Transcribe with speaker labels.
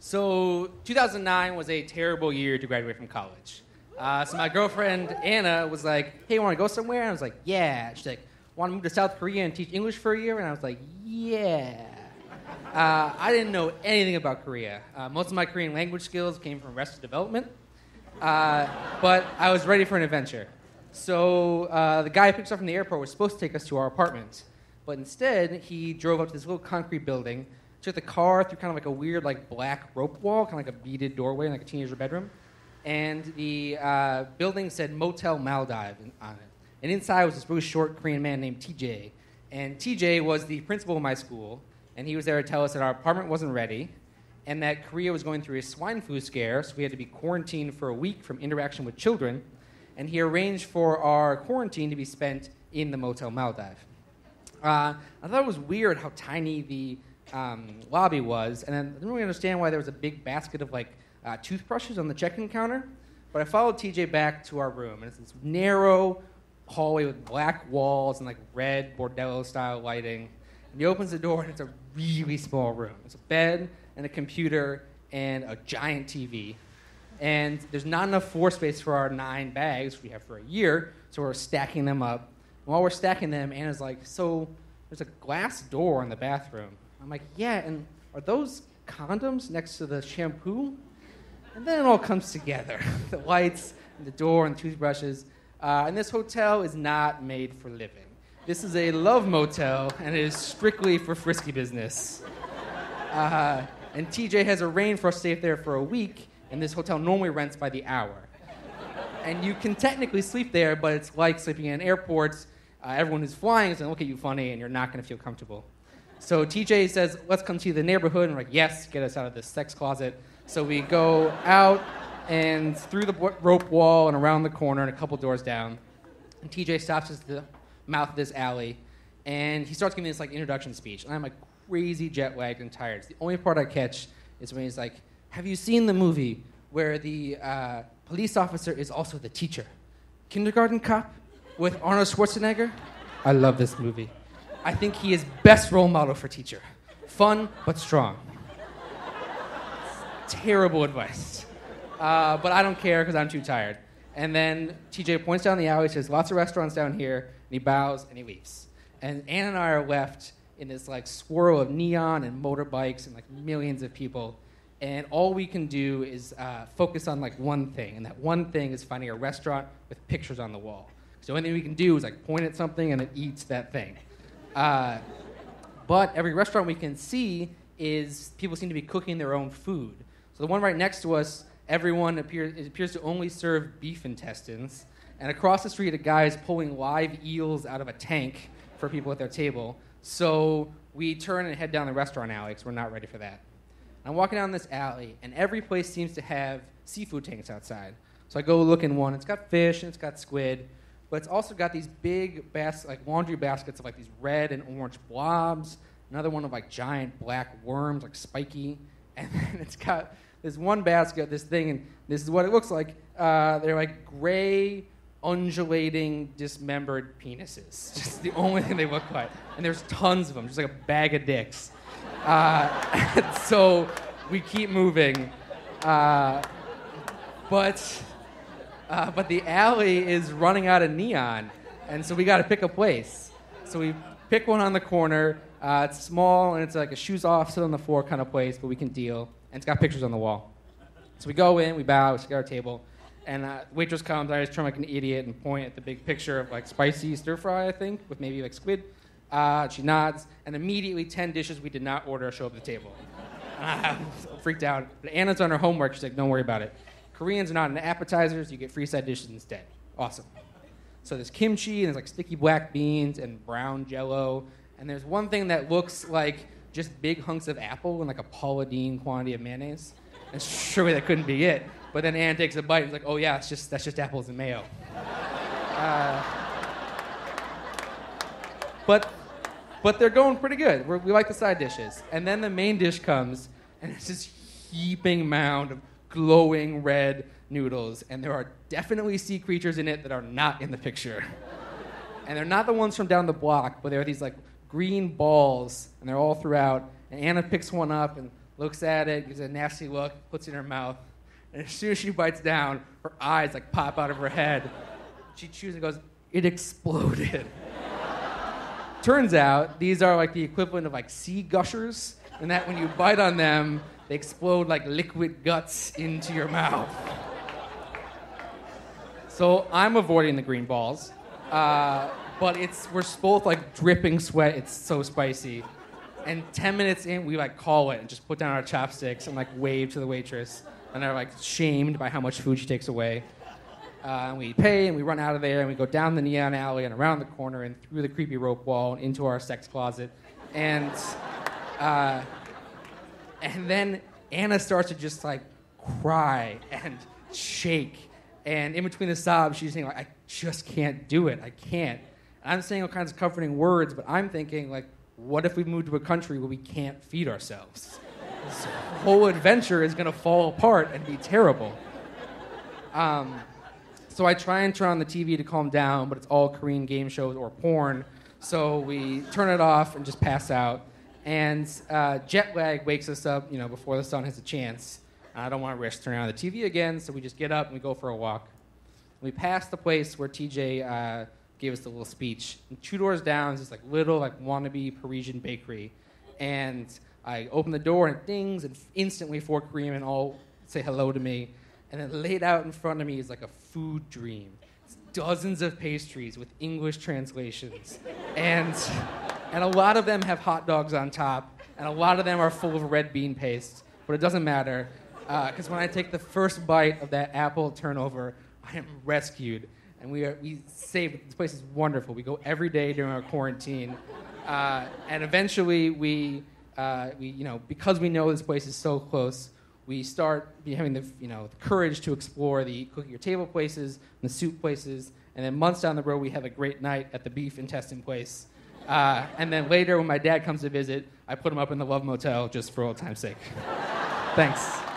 Speaker 1: So 2009 was a terrible year to graduate from college. So my girlfriend, Anna, was like, hey, want to go somewhere? And I was like, yeah. She's like, want to move to South Korea and teach English for a year? And I was like, yeah. I didn't know anything about Korea. Most of my Korean language skills came from Arrested Development. But I was ready for an adventure. So the guy who picked us up from the airport was supposed to take us to our apartment. But instead, he drove up to this little concrete building, took the car through kind of like a weird like black rope wall, kind of like a beaded doorway in like a teenager bedroom. And the building said Motel Maldive on it. And inside was this really short Korean man named TJ. And TJ was the principal of my school, and he was there to tell us that our apartment wasn't ready, and that Korea was going through a swine flu scare, so we had to be quarantined for a week from interaction with children. And he arranged for our quarantine to be spent in the Motel Maldive. I thought it was weird how tiny the lobby was, and I didn't really understand why there was a big basket of like toothbrushes on the check-in counter. But I followed TJ back to our room, and it's this narrow hallway with black walls and like red bordello-style lighting. And he opens the door, and it's a really small room. It's a bed and a computer and a giant TV. And there's not enough floor space for our 9 bags we have for a year, so we're stacking them up. And while we're stacking them, Anna's like, so there's a glass door in the bathroom. I'm like, yeah, and are those condoms next to the shampoo? And then it all comes together. The lights, and the door, and toothbrushes. And this hotel is not made for living. This is a love motel, and it is strictly for frisky business. And TJ has arranged for us to stay there for a week, and this hotel normally rents by the hour. And you can technically sleep there, but it's like sleeping in airports. Everyone who's flying is going to look at you funny, and you're not going to feel comfortable. So TJ says, let's come see the neighborhood. And we're like, yes, get us out of this sex closet. So we go out and through the rope wall and around the corner and a couple doors down. And TJ stops at the mouth of this alley, and he starts giving this like introduction speech. And I'm like crazy jet lagged and tired. So the only part I catch is when he's like, have you seen the movie where the police officer is also the teacher? Kindergarten Cop with Arnold Schwarzenegger? I love this movie. I think he is best role model for teacher. Fun, but strong. Terrible advice. But I don't care because I'm too tired. And then TJ points down the alley, says, lots of restaurants down here, and he bows and he leaves. And Anna and I are left in this like swirl of neon and motorbikes and like millions of people. And all we can do is focus on like one thing, and that one thing is finding a restaurant with pictures on the wall. So the only thing we can do is like point at something and it eats that thing. But every restaurant we can see is people seem to be cooking their own food. So the one right next to us, everyone appears to only serve beef intestines. And across the street, a guy is pulling live eels out of a tank for people at their table. So we turn and head down the restaurant alley because we're not ready for that. I'm walking down this alley, and every place seems to have seafood tanks outside. So I go look in one. It's got fish and it's got squid, but it's also got these big like laundry baskets of like these red and orange blobs. Another one of like giant black worms, like spiky, and then it's got this one basket, this thing, and this is what it looks like. They're like gray, undulating, dismembered penises. Just the only thing they look like. And there's tons of them, just like a bag of dicks. So we keep moving. But the alley is running out of neon, and so we got to pick a place. So we pick one on the corner. It's small, and it's like a shoes off, sit on the floor kind of place, but we can deal. And it's got pictures on the wall. So we go in, we bow, we sit at our table, and the waitress comes. I just turn like an idiot and point at the big picture of like spicy stir fry, I think, with maybe like squid. She nods, and immediately 10 dishes we did not order show up at the table. I'm freaked out. But Anna's on her homework. She's like, don't worry about it. Koreans are not into appetizers. You get free side dishes instead. Awesome. So there's kimchi, and there's like sticky black beans and brown jello. And there's one thing that looks like just big hunks of apple and like a Paula Deen quantity of mayonnaise. And surely that couldn't be it. But then Anna takes a bite and is like, oh yeah, that's just apples and mayo. But they're going pretty good. We like the side dishes. And then the main dish comes, and it's this heaping mound of glowing red noodles. And there are definitely sea creatures in it that are not in the picture. And they're not the ones from down the block, but they're these like green balls, and they're all throughout. And Anna picks one up and looks at it, gives it a nasty look, puts it in her mouth, and as soon as she bites down, her eyes like pop out of her head. She chews and goes, "It exploded." Turns out these are like the equivalent of like sea gushers, and that when you bite on them, they explode like liquid guts into your mouth. So I'm avoiding the green balls, but we're both like dripping sweat. It's so spicy. And 10 minutes in, we like call it and just put down our chopsticks and like wave to the waitress, and are like shamed by how much food she takes away. And we pay and we run out of there and we go down the neon alley and around the corner and through the creepy rope wall and into our sex closet. And then Anna starts to just like cry and shake. And in between the sobs, she's saying like, "I just can't do it. I can't." And I'm saying all kinds of comforting words, but I'm thinking like, what if we move to a country where we can't feed ourselves? This whole adventure is gonna fall apart and be terrible. So I try and turn on the TV to calm down, but it's all Korean game shows or porn. So we turn it off and just pass out. And jet lag wakes us up, before the sun has a chance. I don't want to risk turning on the TV again, so we just get up and we go for a walk. We pass the place where TJ gave us the little speech. And 2 doors down is this little wannabe Parisian bakery. And I open the door and it dings, and instantly 4 Korean all say hello to me. And then laid out in front of me is like a food dream. It's dozens of pastries with English translations. And a lot of them have hot dogs on top, and a lot of them are full of red bean paste. But it doesn't matter, because when I take the first bite of that apple turnover, I am rescued. And we saved it. This place is wonderful. We go every day during our quarantine. And eventually we because we know this place is so close, we start having the courage to explore the cook at your table places and the soup places, and then months down the road we have a great night at the beef intestine place. And then later when my dad comes to visit, I put him up in the Love Motel just for old time's sake. Thanks.